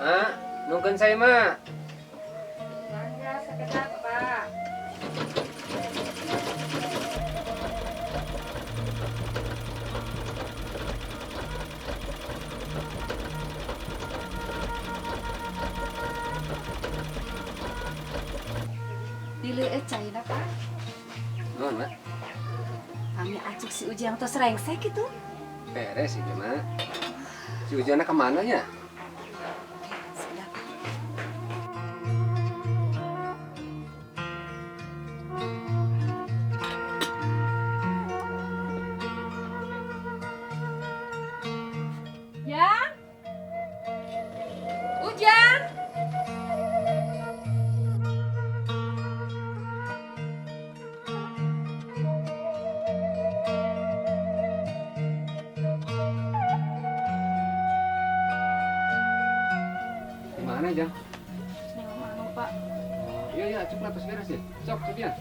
Ah, nungguin saya mah. Mangga sekedap, Pak. Dilihat China, Pak. Nuhun, Mak. Kami acuk si Ujang tos rengsek gitu. Beres ini, Mak. Si Ujana kemana ya? Sudah, Pak. Ujang? Ujang? Di mana, Jang? Nengok mana, Pak? Oh, iya, iya, cepet beres ya. Sok, Sofian.